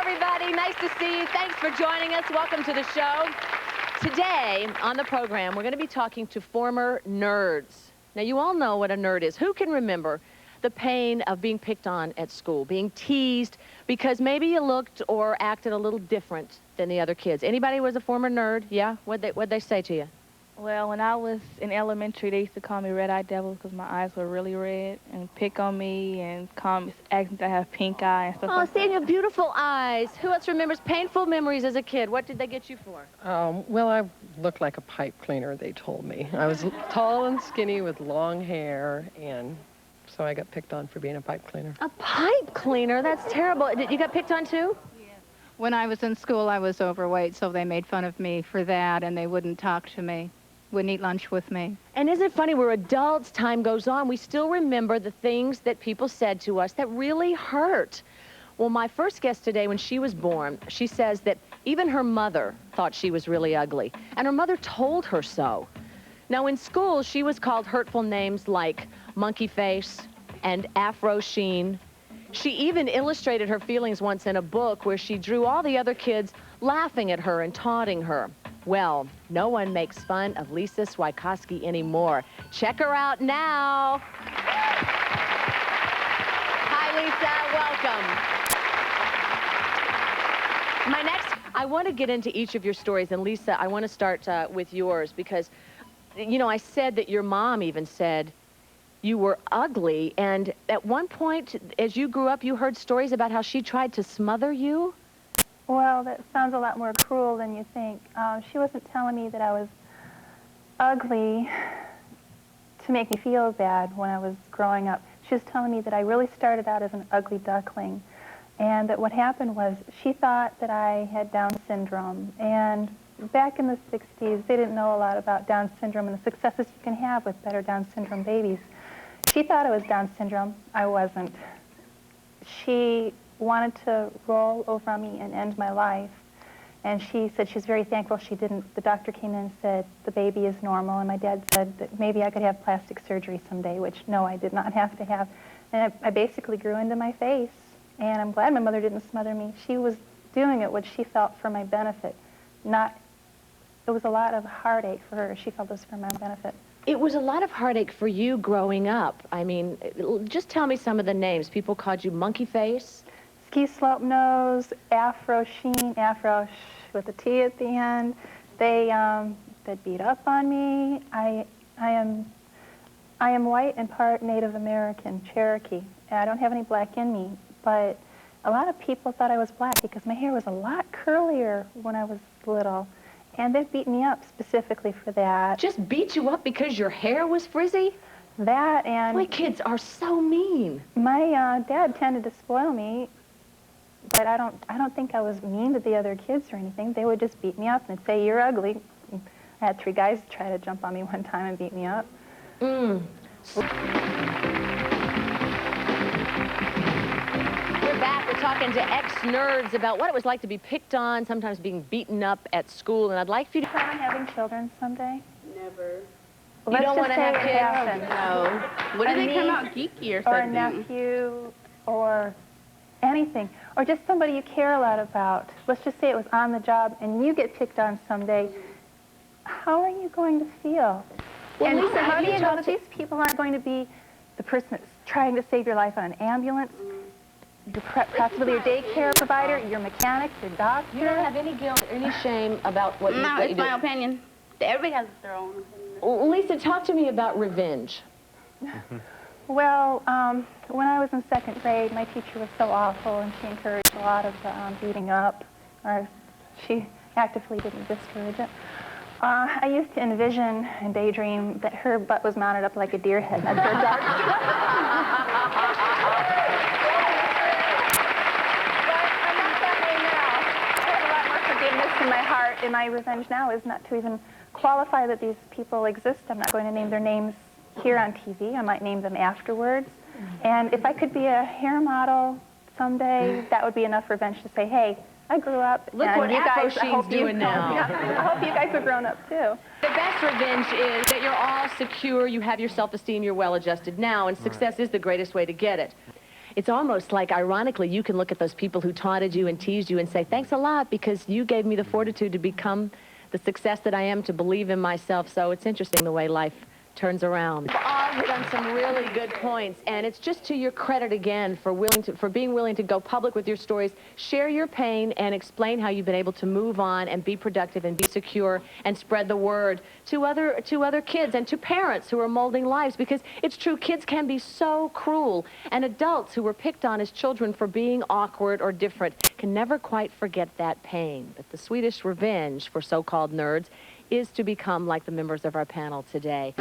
everybody. Nice to see you. Thanks for joining us. Welcome to the show. Today on the program, we're going to be talking to former nerds. Now, you all know what a nerd is. Who can remember the pain of being picked on at school, being teased because maybe you looked or acted a little different than the other kids? Anybody was a former nerd? Yeah? What'd they say to you? Well, when I was in elementary, they used to call me Red-Eyed Devil because my eyes were really red and pick on me and call me, ask me to have pink eye and stuff like that. Oh, seeing your beautiful eyes. Who else remembers painful memories as a kid? What did they get you for? Well, I looked like a pipe cleaner, they told me. I was tall and skinny with long hair, and so I got picked on for being a pipe cleaner. A pipe cleaner? That's terrible. You got picked on, too? When I was in school, I was overweight, so they made fun of me for that, and they wouldn't talk to me, wouldn't eat lunch with me. And isn't it funny, we're adults, time goes on, we still remember the things that people said to us that really hurt. Well, my first guest today, when she was born, she says that even her mother thought she was really ugly, and her mother told her so. Now, in school, she was called hurtful names like monkey face and afro sheen. She even illustrated her feelings once in a book where she drew all the other kids laughing at her and taunting her. Well, no one makes fun of Liesa Show anymore. Check her out now. Hi, Liesa, welcome. I want to get into each of your stories, and Liesa, I want to start with yours because, you know, I said that your mom even said you were ugly, and at one point, as you grew up, you heard stories about how she tried to smother you? Well, that sounds a lot more cruel than you think. She wasn't telling me that I was ugly to make me feel bad when I was growing up. She was telling me that I really started out as an ugly duckling, and that what happened was she thought that I had Down syndrome. And back in the 60s, they didn't know a lot about Down syndrome and the successes you can have with better Down syndrome babies. She thought it was Down syndrome. I wasn't. She wanted to roll over on me and end my life. And she said she's very thankful she didn't. The doctor came in and said the baby is normal, and my dad said that maybe I could have plastic surgery someday, which no, I did not have to have. And I basically grew into my face, and I'm glad my mother didn't smother me. She was doing it what she felt for my benefit. It was a lot of heartache for her. She felt it was for my benefit. It was a lot of heartache for you growing up. I mean, just tell me some of the names. People called you monkey face? Ski slope nose, afro sheen, afro with a T at the end. They beat up on me. I am white and part Native American, Cherokee. And I don't have any black in me, but a lot of people thought I was black because my hair was a lot curlier when I was little. And they beat me up specifically for that. Just beat you up because your hair was frizzy? That and... Boy, kids are so mean. My dad tended to spoil me, but I don't think I was mean to the other kids or anything. They would just beat me up and say, "You're ugly." I had 3 guys try to jump on me one time and beat me up. We're back. We're talking to ex-nerds about what it was like to be picked on, sometimes being beaten up at school, and I'd like for you to... Plan on having children someday? Never. Well, You don't want to have kids? No. What if they come out geeky or something? Or a nephew, or anything. Or just somebody you care a lot about. Let's just say it was on the job and you get picked on someday. How are you going to feel? Well, and Liesa, how do you know that these people aren't going to be the person that's trying to save your life on an ambulance, possibly your daycare provider, your mechanic, your doctor? You don't have any guilt or any shame about what you do? No, it's my opinion. Everybody has their own opinion. Well, Liesa, talk to me about revenge. Well, when I was in 2nd grade, my teacher was so awful, and she encouraged a lot of beating up, or she actively didn't discourage it. I used to envision and daydream that her butt was mounted up like a deer head, and her dark. But I'm not that way now. I have a lot more forgiveness in my heart, and my revenge now is not to even qualify that these people exist. I'm not going to name their names here on TV. I might name them afterwards. And if I could be a hair model someday, that would be enough revenge to say, hey, I grew up. Look what Afro Sheen's doing now. I hope you guys are grown up too. The best revenge is that you're all secure, you have your self-esteem, you're well-adjusted now, and success is the greatest way to get it. it's almost like, ironically, you can look at those people who taunted you and teased you and say, thanks a lot, because you gave me the fortitude to become the success that I am, to believe in myself. So it's interesting the way life turns around. You've all hit on some really good points, and it's just to your credit again for being willing to go public with your stories, share your pain, and explain how you've been able to move on and be productive and be secure and spread the word to other kids and to parents who are molding lives, because it's true, kids can be so cruel, and adults who were picked on as children for being awkward or different can never quite forget that pain. But the sweetest revenge for so-called nerds is to become like the members of our panel today.